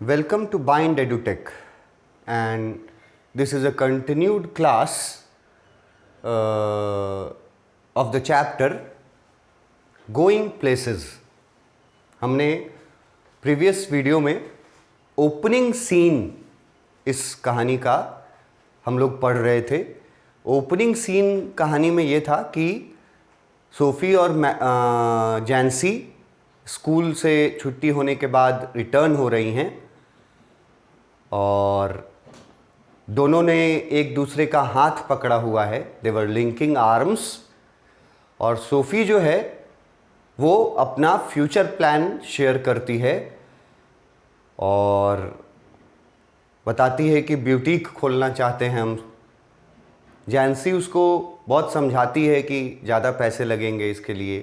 Welcome to Bind EduTech, and this is a continued class of the chapter Going Places. हमने previous video में opening scene इस कहानी का हम लोग पढ़ रहे थे। ओपनिंग सीन कहानी में ये था कि सोफ़ी और जैंसी स्कूल से छुट्टी होने के बाद रिटर्न हो रही हैं और दोनों ने एक दूसरे का हाथ पकड़ा हुआ है। दे वर लिंकिंग आर्म्स। और सोफ़ी जो है वो अपना फ्यूचर प्लान शेयर करती है और बताती है कि ब्यूटीक खोलना चाहते हैं हम। जैंसी उसको बहुत समझाती है कि ज़्यादा पैसे लगेंगे इसके लिए।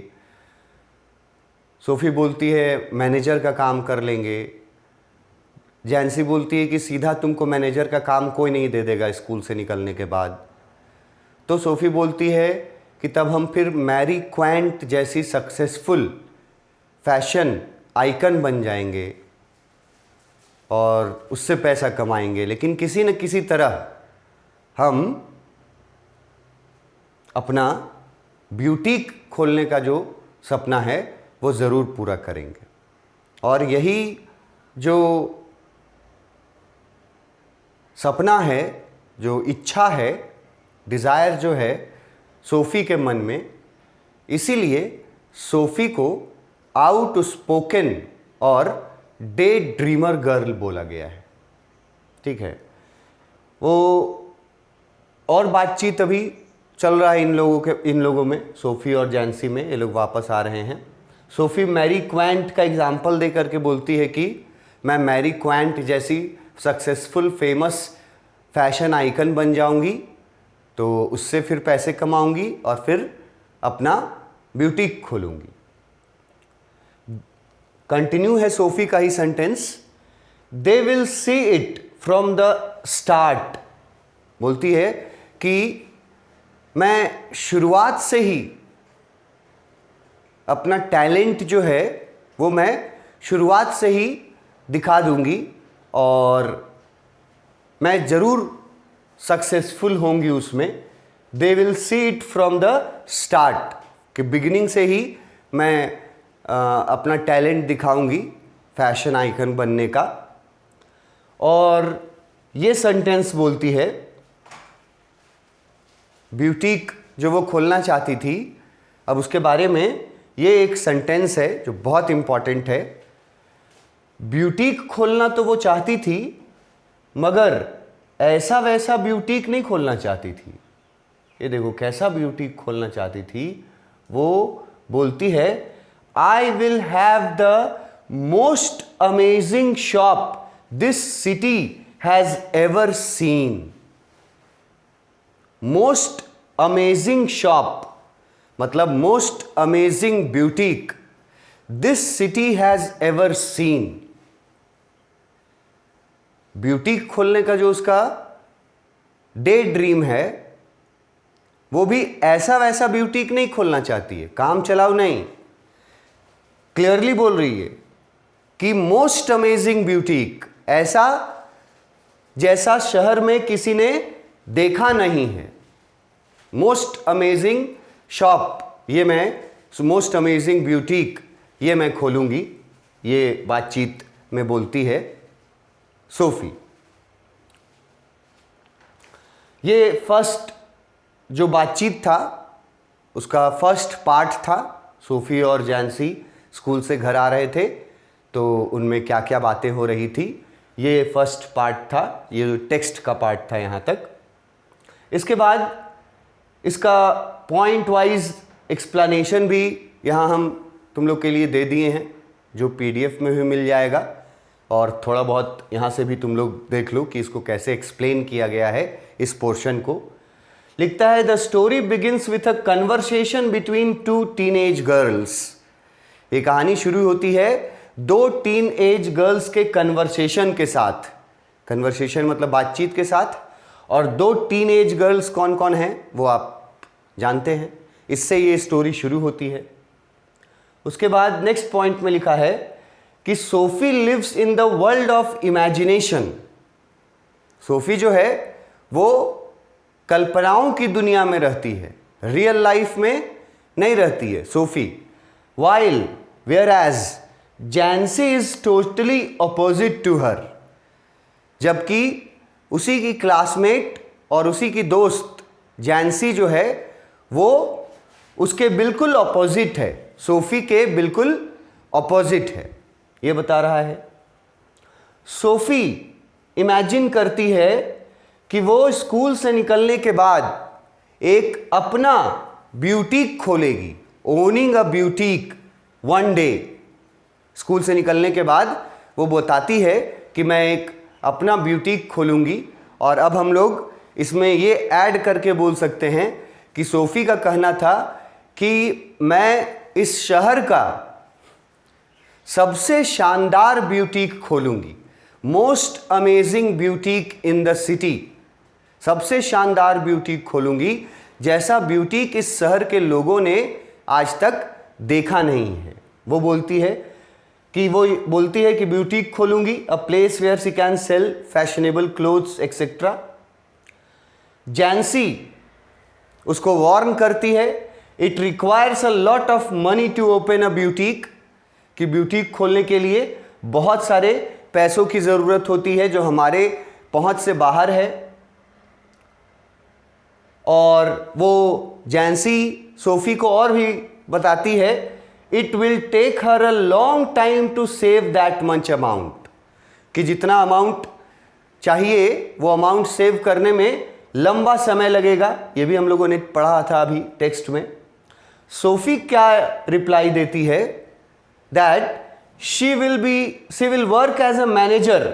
सोफ़ी बोलती है मैनेजर का काम कर लेंगे। जैंसी बोलती है कि सीधा तुमको मैनेजर का काम कोई नहीं दे देगा स्कूल से निकलने के बाद। तो सोफ़ी बोलती है कि तब हम फिर मैरी क्वेंट जैसी सक्सेसफुल फैशन आइकन बन जाएंगे और उससे पैसा कमाएंगे, लेकिन किसी न किसी तरह हम अपना ब्यूटीक खोलने का जो सपना है वो ज़रूर पूरा करेंगे। और यही जो सपना है, जो इच्छा है, डिज़ायर जो है सोफ़ी के मन में, इसीलिए सोफ़ी को आउट स्पोकन और डे ड्रीमर गर्ल बोला गया है। ठीक है, वो और बातचीत अभी चल रहा है इन लोगों में, सोफ़ी और जैंसी में। ये लोग वापस आ रहे हैं। सोफ़ी मैरी क्वेंट का एग्जाम्पल दे करके बोलती है कि मैं मैरी क्वेंट जैसी सक्सेसफुल फेमस फैशन आइकन बन जाऊंगी तो उससे फिर पैसे कमाऊंगी और फिर अपना ब्यूटीक खोलूंगी। कंटिन्यू है सोफ़ी का ही sentence. They will see it from the start. बोलती है कि मैं शुरुआत से ही अपना टैलेंट जो है वो मैं शुरुआत से ही दिखा दूंगी और मैं ज़रूर सक्सेसफुल होंगी उसमें। दे will see it from the start, कि बिगिनिंग से ही मैं अपना टैलेंट दिखाऊंगी फैशन आइकन बनने का। और ये सेंटेंस बोलती है ब्यूटीक जो वो खोलना चाहती थी। अब उसके बारे में ये एक सेंटेंस है जो बहुत इम्पॉर्टेंट है। ब्यूटीक खोलना तो वो चाहती थी, मगर ऐसा वैसा ब्यूटीक नहीं खोलना चाहती थी। ये देखो कैसा ब्यूटीक खोलना चाहती थी। वो बोलती है I will have the most amazing shop this city has ever seen. Most amazing shop मतलब most amazing boutique this city has ever seen. Boutique खोलने का जो उसका डे ड्रीम है वो भी ऐसा वैसा ब्यूटीक नहीं खोलना चाहती है, काम चलाओ नहीं। क्लियरली बोल रही है कि मोस्ट अमेजिंग ब्यूटीक, ऐसा जैसा शहर में किसी ने देखा नहीं है। मोस्ट अमेजिंग शॉप, ये मैं मोस्ट अमेजिंग ब्यूटीक ये मैं खोलूंगी। ये बातचीत में बोलती है सोफ़ी। ये फर्स्ट जो बातचीत था उसका फर्स्ट पार्ट था। सोफ़ी और जैंसी स्कूल से घर आ रहे थे तो उनमें क्या क्या बातें हो रही थी, ये फर्स्ट पार्ट था। ये जो टेक्स्ट का पार्ट था यहाँ तक। इसके बाद इसका पॉइंट वाइज एक्सप्लेनेशन भी यहाँ हम तुम लोग के लिए दे दिए हैं, जो पीडीएफ में भी मिल जाएगा। और थोड़ा बहुत यहाँ से भी तुम लोग देख लो कि इसको कैसे एक्सप्लेन किया गया है इस पोर्शन को। लिखता है the story begins with a conversation between two teenage girls. ये कहानी शुरू होती है दो टीन एज गर्ल्स के कन्वर्सेशन के साथ। कन्वर्सेशन मतलब बातचीत के साथ। और दो टीन एज गर्ल्स कौन कौन हैं वो आप जानते हैं, इससे ये स्टोरी शुरू होती है। उसके बाद नेक्स्ट पॉइंट में लिखा है कि Sophie lives in the world of imagination. Sophie जो है वो कल्पनाओं की दुनिया में रहती है, रियल लाइफ में नहीं रहती है Sophie. While whereas Jancy is totally opposite to her, जबकि उसी की क्लासमेट और उसी की दोस्त जैंसी जो है वो उसके बिल्कुल अपोजिट है, सोफी के बिल्कुल अपोजिट है, ये बता रहा है। सोफी इमेजिन करती है कि वो स्कूल से निकलने के बाद एक अपना ब्यूटीक खोलेगी, ओनिंग अ ब्यूटीक वन डे। स्कूल से निकलने के बाद वो बताती है कि मैं एक अपना ब्यूटीक खोलूंगी। और अब हम लोग इसमें ये ऐड करके बोल सकते हैं कि सोफी का कहना था कि मैं इस शहर का सबसे शानदार ब्यूटीक खोलूंगी, most amazing boutique in the city, सबसे शानदार ब्यूटीक खोलूंगी जैसा ब्यूटीक इस शहर के लोगों ने आज तक देखा नहीं है। वो बोलती है कि ब्यूटीक खोलूंगी, a place where she can sell fashionable clothes etcetera. Jancy उसको वार्न करती है, it requires a lot of money to open a boutique, कि ब्यूटीक खोलने के लिए बहुत सारे पैसों की ज़रूरत होती है जो हमारे पहुंच से बाहर है। और वो जैंसी सोफी को और भी बताती है, it will take her a long time to save that much amount, कि जितना अमाउंट चाहिए वो अमाउंट सेव करने में लंबा समय लगेगा। ये भी हम लोगों ने पढ़ा था अभी टेक्स्ट में। सोफी क्या रिप्लाई देती है, that she will work as a manager,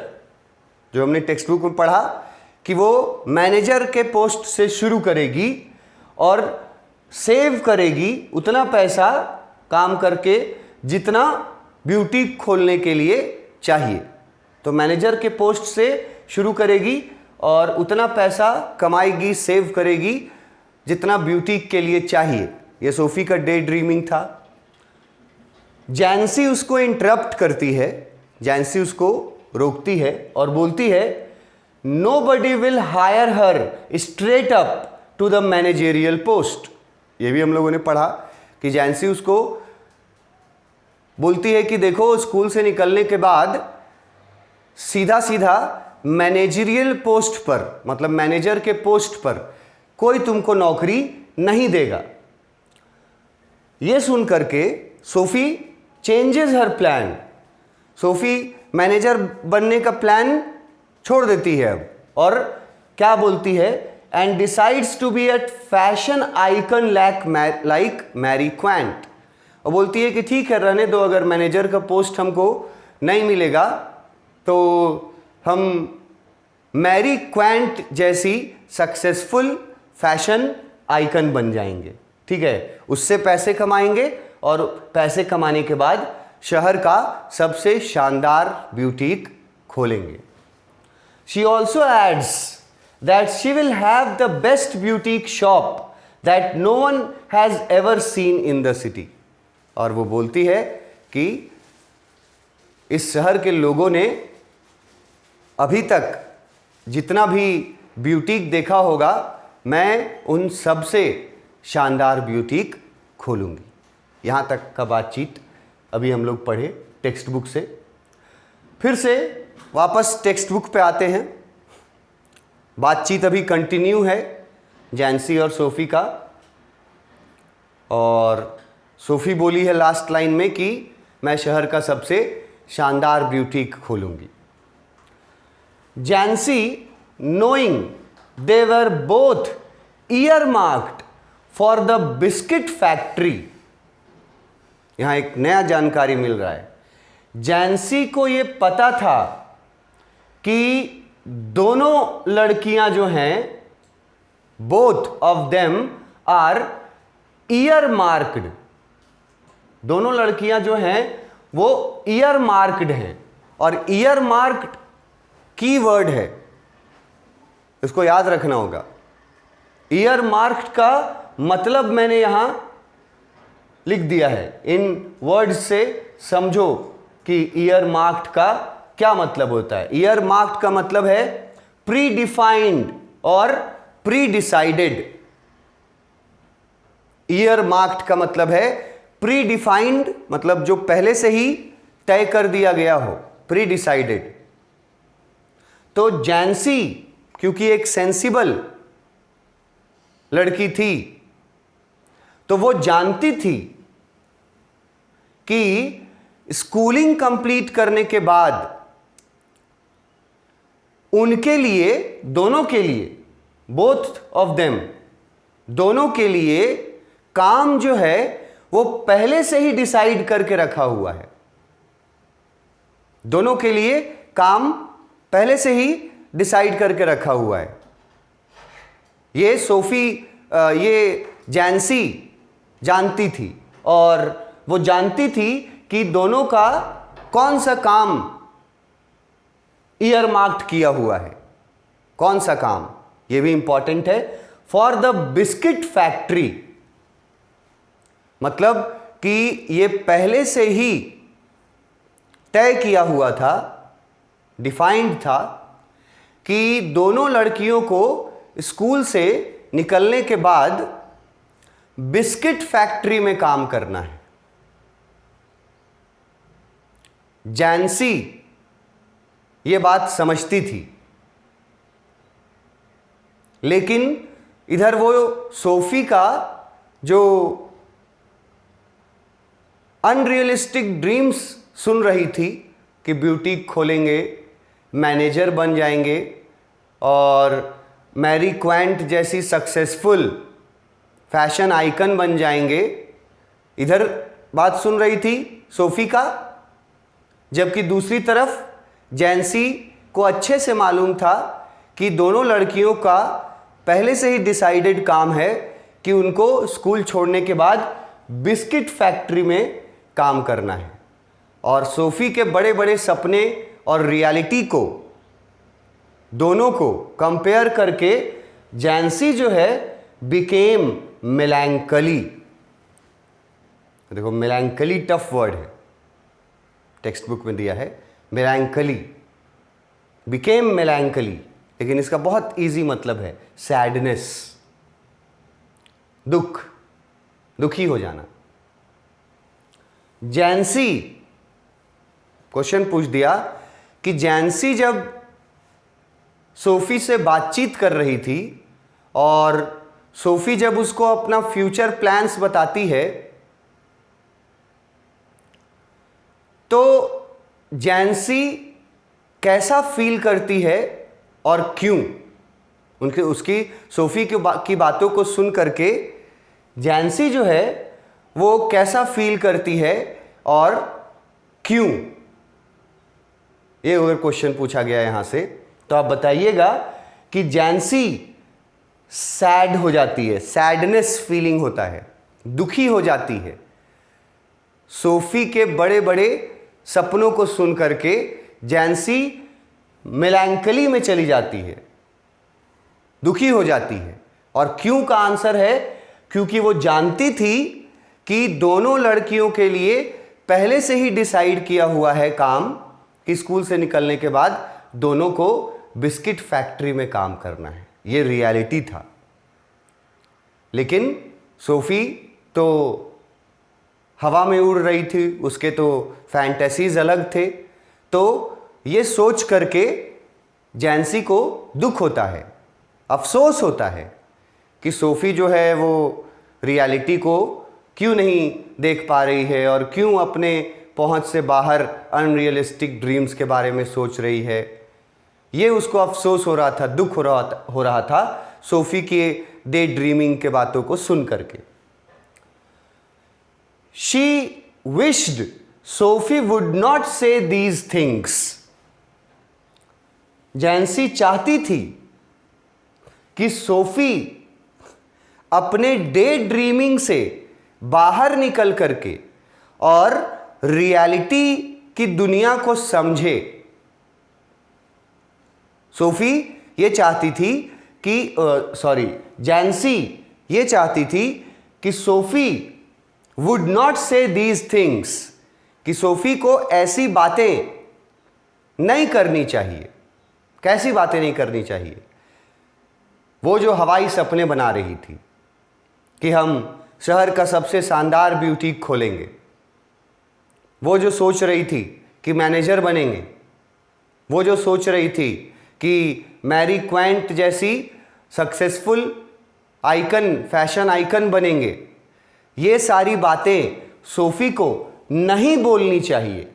जो हमने टेक्स्ट बुक में पढ़ा कि वो मैनेजर के पोस्ट से शुरू करेगी और सेव करेगी उतना पैसा काम करके जितना ब्यूटीक खोलने के लिए चाहिए। तो मैनेजर के पोस्ट से शुरू करेगी और उतना पैसा कमाएगी, सेव करेगी जितना ब्यूटीक के लिए चाहिए। ये सोफी का डे ड्रीमिंग था। जैंसी उसको इंटरप्ट करती है, जैंसी उसको रोकती है और बोलती है, nobody will hire her straight up to the managerial post. ये भी हम लोगों ने पढ़ा कि जैंसी उसको बोलती है कि देखो, स्कूल से निकलने के बाद सीधा सीधा मैनेजरियल पोस्ट पर, मतलब मैनेजर के पोस्ट पर कोई तुमको नौकरी नहीं देगा। यह सुन करके सोफी चेंजेस हर प्लान। सोफी मैनेजर बनने का प्लान छोड़ देती है अब, और क्या बोलती है, and decides to be at fashion icon like Mary Quant. और बोलती है कि ठीक है, रहने दो, अगर मैनेजर का पोस्ट हमको नहीं मिलेगा तो हम मैरी क्वांट जैसी सक्सेसफुल फैशन आइकन बन जाएंगे। ठीक है, उससे पैसे कमाएंगे और पैसे कमाने के बाद शहर का सबसे शानदार ब्यूटीक खोलेंगे। She also adds that she will have the best boutique shop that no one has ever seen in the city. और वो बोलती है कि इस शहर के लोगों ने अभी तक जितना भी ब्यूटीक देखा होगा, मैं उन सबसे शानदार ब्यूटीक खोलूँगी। यहाँ तक का बातचीत अभी हम लोग पढ़े टेक्स्ट बुक से। फिर से वापस टेक्स्ट बुक पे आते हैं। बातचीत अभी कंटिन्यू है जैंसी और सोफी का, और सोफी बोली है लास्ट लाइन में कि मैं शहर का सबसे शानदार ब्यूटीक खोलूंगी। Jancy, knowing they were both earmarked for the biscuit factory. यहां एक नया जानकारी मिल रहा है। जैंसी को ये पता था कि दोनों लड़कियां जो हैं, both of them are earmarked. दोनों लड़कियां जो हैं वो ईयर मार्क्ड हैं, और ईयर मार्क्ड की वर्ड है, इसको याद रखना होगा। ईयर मार्क्ड का मतलब मैंने यहां लिख दिया है, इन वर्ड्स से समझो कि ईयर मार्क्ड का क्या मतलब होता है। ईयर मार्क्ड का मतलब है प्री डिफाइंड और प्री डिसाइडेड। ईयर मार्क्ड का मतलब है प्री डिफाइंड, मतलब जो पहले से ही तय कर दिया गया हो, प्री डिसाइडेड। तो जैंसी क्योंकि एक सेंसिबल लड़की थी, तो वो जानती थी कि स्कूलिंग कंप्लीट करने के बाद उनके लिए, दोनों के लिए, बोथ ऑफ देम, दोनों के लिए काम जो है वो पहले से ही डिसाइड करके रखा हुआ है। दोनों के लिए काम पहले से ही डिसाइड करके रखा हुआ है। ये सोफी, ये जैंसी जानती थी, और वो जानती थी कि दोनों का कौन सा काम ईयर मार्क्ड किया हुआ है, कौन सा काम। ये भी इंपॉर्टेंट है। फॉर द बिस्किट फैक्ट्री, मतलब कि ये पहले से ही तय किया हुआ था, डिफाइंड था कि दोनों लड़कियों को स्कूल से निकलने के बाद बिस्किट फैक्ट्री में काम करना है। जैंसी ये बात समझती थी, लेकिन इधर वो सोफी का जो अनरियलिस्टिक ड्रीम्स सुन रही थी कि ब्यूटी खोलेंगे, मैनेजर बन जाएंगे और मैरी क्वांट जैसी सक्सेसफुल फैशन आइकन बन जाएंगे, इधर बात सुन रही थी सोफी का। जबकि दूसरी तरफ जैंसी को अच्छे से मालूम था कि दोनों लड़कियों का पहले से ही डिसाइडेड काम है कि उनको स्कूल छोड़ने के बाद बिस्किट फैक्ट्री में काम करना है। और सोफी के बड़े बड़े सपने और रियलिटी को, दोनों को कंपेयर करके जैंसी जो है बिकेम मेलैंकली। देखो, मेलैंकली टफ वर्ड है, टेक्स्ट बुक में दिया है मेलैंकली, बिकेम मेलैंकली, लेकिन इसका बहुत इजी मतलब है सैडनेस, दुख, दुखी हो जाना। जैंसी, क्वेश्चन पूछ दिया कि जैंसी जब सोफी से बातचीत कर रही थी और सोफी जब उसको अपना फ्यूचर प्लान्स बताती है, तो जैंसी कैसा फील करती है और क्यों। उसकी सोफी की बातों को सुन करके जैंसी जो है वो कैसा फील करती है और क्यों, ये अगर क्वेश्चन पूछा गया यहां से, तो आप बताइएगा कि जैंसी सैड हो जाती है, सैडनेस फीलिंग होता है, दुखी हो जाती है सोफी के बड़े बड़े सपनों को सुन करके। जैंसी मेलैंकली में चली जाती है, दुखी हो जाती है। और क्यों का आंसर है क्योंकि वो जानती थी कि दोनों लड़कियों के लिए पहले से ही डिसाइड किया हुआ है काम कि स्कूल से निकलने के बाद दोनों को बिस्किट फैक्ट्री में काम करना है। ये रियलिटी था। लेकिन सोफी तो हवा में उड़ रही थी, उसके तो फैंटेसीज अलग थे। तो ये सोच करके जैंसी को दुख होता है, अफसोस होता है कि सोफी जो है वो रियलिटी को क्यों नहीं देख पा रही है और क्यों अपने पहुंच से बाहर अनरियलिस्टिक ड्रीम्स के बारे में सोच रही है। ये उसको अफसोस हो रहा था, दुख हो रहा था सोफी के डे ड्रीमिंग के बातों को सुन करके। She wished Sophie would not से दीज थिंग्स। जैंसी चाहती थी कि सोफी अपने डे ड्रीमिंग से बाहर निकल करके और रियलिटी की दुनिया को समझे। सोफी ये चाहती थी कि जैंसी ये चाहती थी कि सोफी वुड नॉट से दीज थिंग्स, कि सोफी को ऐसी बातें नहीं करनी चाहिए। कैसी बातें नहीं करनी चाहिए? वो जो हवाई सपने बना रही थी कि हम शहर का सबसे शानदार ब्यूटीक खोलेंगे, वो जो सोच रही थी कि मैनेजर बनेंगे, वो जो सोच रही थी कि मैरी क्वेंट जैसी सक्सेसफुल आइकन, फैशन आइकन बनेंगे, ये सारी बातें सोफी को नहीं बोलनी चाहिए।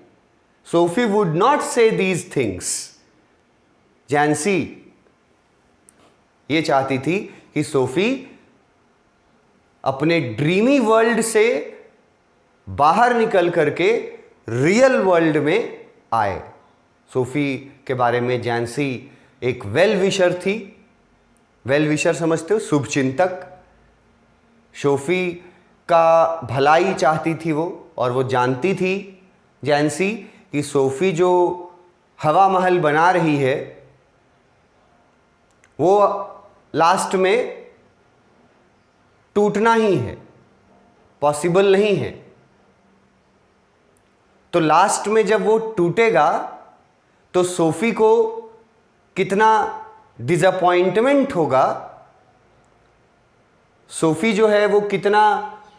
सोफी वुड नॉट से दीज थिंग्स। जैंसी ये चाहती थी कि सोफी अपने ड्रीमी वर्ल्ड से बाहर निकल करके रियल वर्ल्ड में आए। सोफी के बारे में जैंसी एक वेल विशर थी। वेल विशर समझते हो? शुभचिंतक। सोफी का भलाई चाहती थी वो, और वो जानती थी जैंसी कि सोफी जो हवा महल बना रही है वो लास्ट में टूटना ही है, पॉसिबल नहीं है। तो लास्ट में जब वो टूटेगा तो सोफी को कितना डिसअपॉइंटमेंट होगा, सोफी जो है वो कितना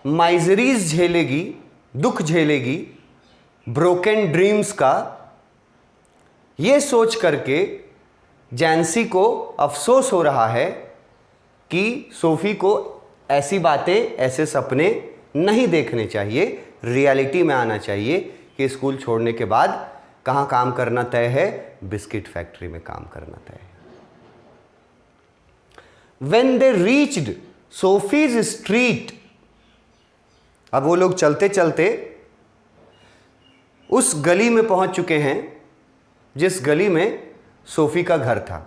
माइजरीज झेलेगी, दुख झेलेगी, ब्रोकन ड्रीम्स का। ये सोच करके जैंसी को अफसोस हो रहा है कि सोफी को ऐसी बातें, ऐसे सपने नहीं देखने चाहिए, रियलिटी में आना चाहिए कि स्कूल छोड़ने के बाद कहाँ काम करना तय है? बिस्किट फैक्ट्री में काम करना तय है। When they reached Sophie's street, अब वो लोग चलते चलते उस गली में पहुंच चुके हैं जिस गली में सोफी का घर था।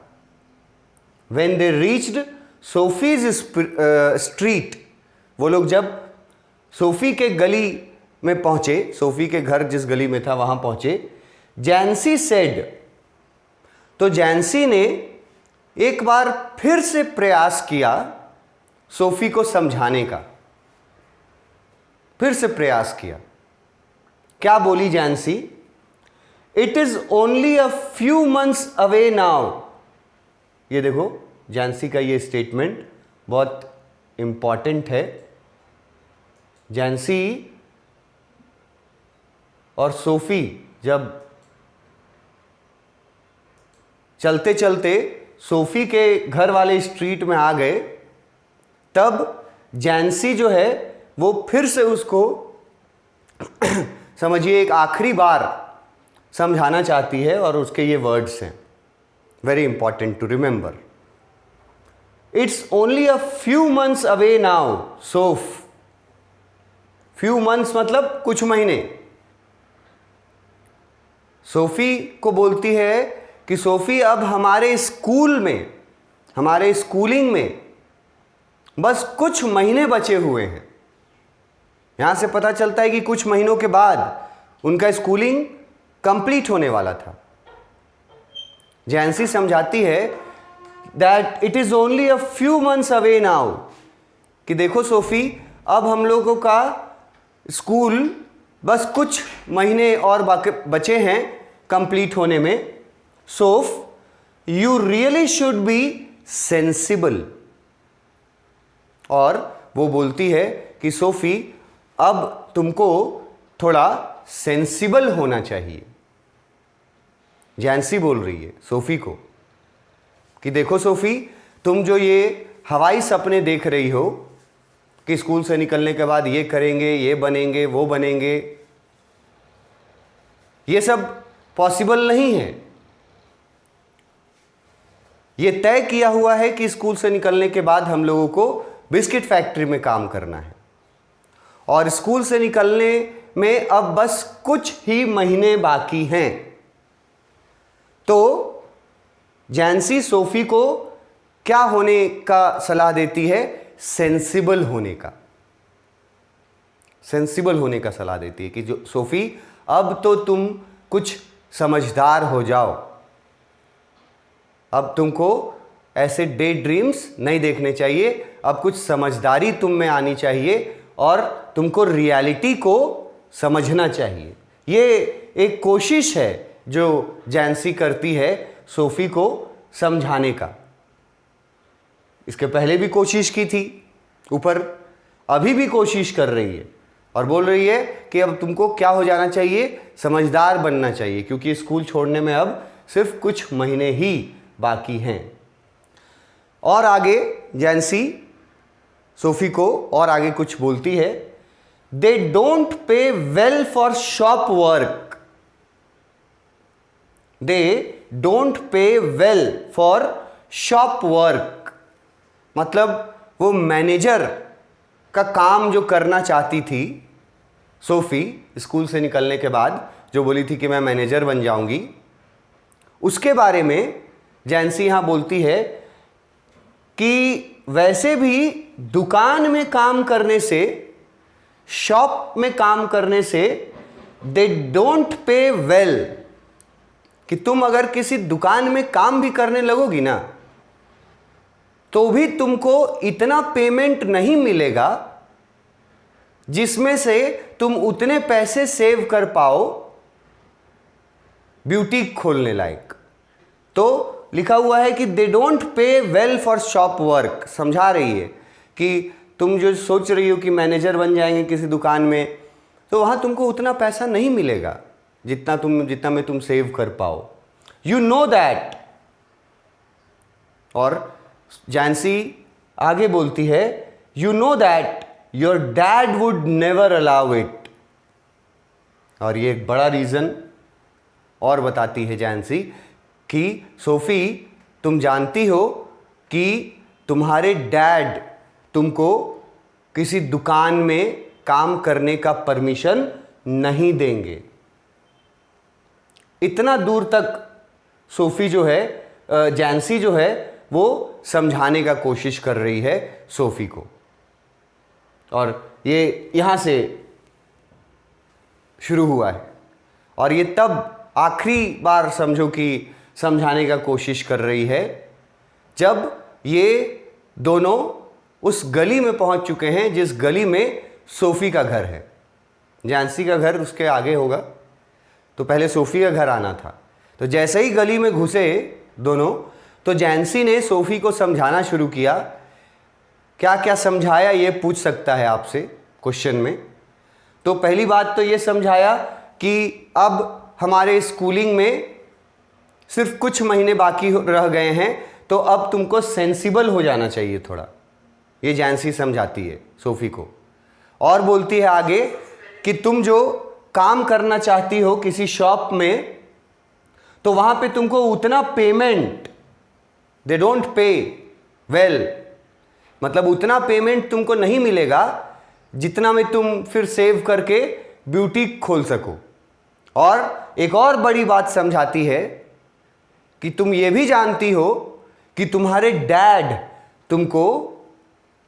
When they reached Sophie's street, वो लोग जब सोफी के गली में पहुंचे, सोफी के घर जिस गली में था वहां पहुंचे, जैंसी सेड, तो जैंसी ने एक बार फिर से प्रयास किया सोफी को समझाने का। फिर से प्रयास किया। क्या बोली Jancy? It is only a few months away now. ये देखो जैंसी का ये स्टेटमेंट बहुत इंपॉर्टेंट है। जैंसी और सोफी जब चलते चलते सोफी के घर वाले स्ट्रीट में आ गए, तब जैंसी जो है वो फिर से उसको समझिए एक आखिरी बार समझाना चाहती है, और उसके ये वर्ड्स हैं, very important to remember. It's only a few months away now Sophie. Few months मतलब कुछ महीने। सोफी को बोलती है कि सोफी अब हमारे स्कूल में, हमारे स्कूलिंग में बस कुछ महीने बचे हुए हैं। यहां से पता चलता है कि कुछ महीनों के बाद उनका स्कूलिंग कंप्लीट होने वाला था। जैंसी समझाती है that it is only a few months away now, कि देखो सोफी अब हम लोगों का स्कूल बस कुछ महीने और बचे हैं कंप्लीट होने में। Soph, you really should be sensible. और वो बोलती है कि सोफी अब तुमको थोड़ा सेंसिबल होना चाहिए। जैंसी बोल रही है सोफी को कि देखो सोफी, तुम जो ये हवाई सपने देख रही हो कि स्कूल से निकलने के बाद ये करेंगे, ये बनेंगे, वो बनेंगे, ये सब पॉसिबल नहीं है। ये तय किया हुआ है कि स्कूल से निकलने के बाद हम लोगों को बिस्किट फैक्ट्री में काम करना है, और स्कूल से निकलने में अब बस कुछ ही महीने बाकी हैं। तो जैंसी सोफी को क्या होने का सलाह देती है? सेंसिबल होने का। सेंसिबल होने का सलाह देती है कि जो सोफी, अब तो तुम कुछ समझदार हो जाओ, अब तुमको ऐसे डे ड्रीम्स नहीं देखने चाहिए, अब कुछ समझदारी तुम में आनी चाहिए और तुमको रियलिटी को समझना चाहिए। ये एक कोशिश है जो जैंसी करती है सोफी को समझाने का। इसके पहले भी कोशिश की थी ऊपर, अभी भी कोशिश कर रही है और बोल रही है कि अब तुमको क्या हो जाना चाहिए, समझदार बनना चाहिए, क्योंकि स्कूल छोड़ने में अब सिर्फ कुछ महीने ही बाकी हैं। और आगे जैंसी सोफी को और आगे कुछ बोलती है, they don't pay well for shop work, they don't pay well for shop work. मतलब वो मैनेजर का काम जो करना चाहती थी सोफी स्कूल से निकलने के बाद, जो बोली थी कि मैं मैनेजर बन जाऊंगी, उसके बारे में जैंसी यहां बोलती है कि वैसे भी दुकान में काम करने से, शॉप में काम करने से दे डोंट पे वेल, कि तुम अगर किसी दुकान में काम भी करने लगोगी ना तो भी तुमको इतना पेमेंट नहीं मिलेगा जिसमें से तुम उतने पैसे सेव कर पाओ ब्यूटी खोलने लायक। तो लिखा हुआ है कि they don't pay well for shop work, समझा रही है कि तुम जो सोच रही हो कि मैनेजर बन जाएंगे किसी दुकान में, तो वहां तुमको उतना पैसा नहीं मिलेगा जितना में तुम सेव कर पाओ। You know that. और जैंसी आगे बोलती है, you know that your dad would never allow it. और ये एक बड़ा रीजन और बताती है जैंसी कि सोफी, तुम जानती हो कि तुम्हारे डैड तुमको किसी दुकान में काम करने का परमिशन नहीं देंगे। इतना दूर तक सोफी जो है, जैंसी जो है वो समझाने का कोशिश कर रही है सोफी को। और ये यहां से शुरू हुआ है और ये तब आखिरी बार समझो कि समझाने का कोशिश कर रही है जब ये दोनों उस गली में पहुंच चुके हैं जिस गली में सोफी का घर है। जैंसी का घर उसके आगे होगा, तो पहले सोफी का घर आना था। तो जैसे ही गली में घुसे दोनों, तो जैंसी ने सोफी को समझाना शुरू किया। क्या क्या समझाया ये पूछ सकता है आपसे क्वेश्चन में। तो पहली बात तो ये समझाया कि अब हमारे स्कूलिंग में सिर्फ कुछ महीने बाकी रह गए हैं, तो अब तुमको सेंसिबल हो जाना चाहिए थोड़ा। ये जैंसी समझाती है सोफी को और बोलती है आगे कि तुम जो काम करना चाहती हो किसी शॉप में, तो वहां पे तुमको उतना payment, they don't pay well, मतलब उतना पेमेंट तुमको नहीं मिलेगा जितना में तुम फिर सेव करके ब्यूटी खोल सको। और एक और बड़ी बात समझाती है कि तुम ये भी जानती हो कि तुम्हारे डैड तुमको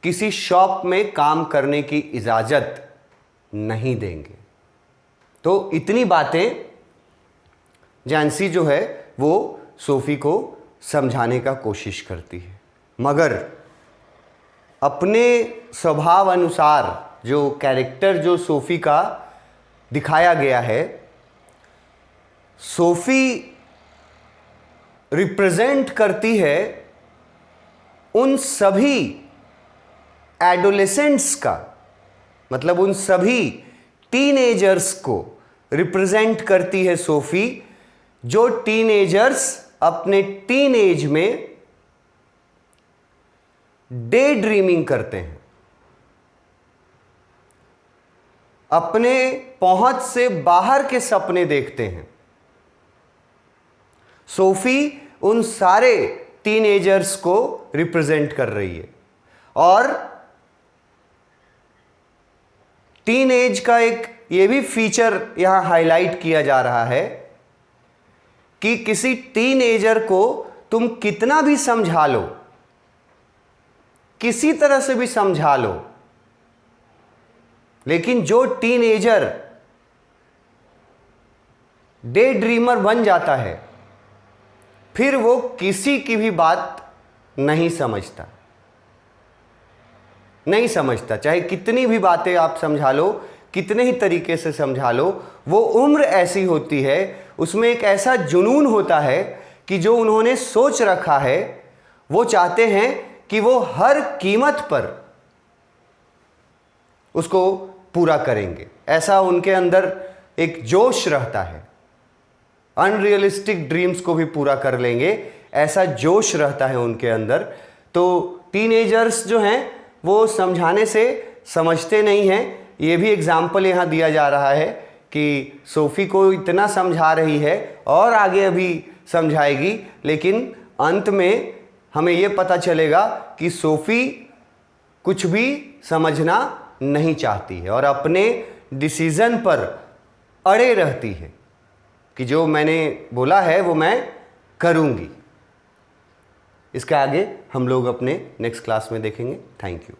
किसी शॉप में काम करने की इजाजत नहीं देंगे। तो इतनी बातें जैंसी जो है वो सोफी को समझाने का कोशिश करती है, मगर अपने स्वभाव अनुसार जो कैरेक्टर जो सोफी का दिखाया गया है, सोफी रिप्रेजेंट करती है उन सभी एडोलेसेंट्स का, मतलब उन सभी टीनेजर्स को रिप्रेजेंट करती है सोफी, जो टीनेजर्स अपने टीनेज में डे ड्रीमिंग करते हैं, अपने पहुंच से बाहर के सपने देखते हैं। सोफी उन सारे टीनेजर्स को रिप्रेजेंट कर रही है। और टीनेज का एक ये भी फीचर यहां हाईलाइट किया जा रहा है कि किसी टीनेजर को तुम कितना भी समझा लो, किसी तरह से भी समझा लो, लेकिन जो टीनेजर डे ड्रीमर बन जाता है फिर वो किसी की भी बात नहीं समझता, चाहे कितनी भी बातें आप समझा लो, कितने ही तरीके से समझा लो, वो उम्र ऐसी होती है, उसमें एक ऐसा जुनून होता है कि जो उन्होंने सोच रखा है वो चाहते हैं कि वो हर कीमत पर उसको पूरा करेंगे। ऐसा उनके अंदर एक जोश रहता है, अनरियलिस्टिक ड्रीम्स को भी पूरा कर लेंगे, ऐसा जोश रहता है उनके अंदर। तो टीनेजर्स जो हैं वो समझाने से समझते नहीं हैं। ये भी एग्जाम्पल यहाँ दिया जा रहा है कि सोफ़ी को इतना समझा रही है और आगे अभी समझाएगी, लेकिन अंत में हमें ये पता चलेगा कि सोफ़ी कुछ भी समझना नहीं चाहती है और अपने डिसीज़न पर अड़े रहती है कि जो मैंने बोला है वो मैं करूँगी। इसके आगे हम लोग अपने नेक्स्ट क्लास में देखेंगे। Thank you.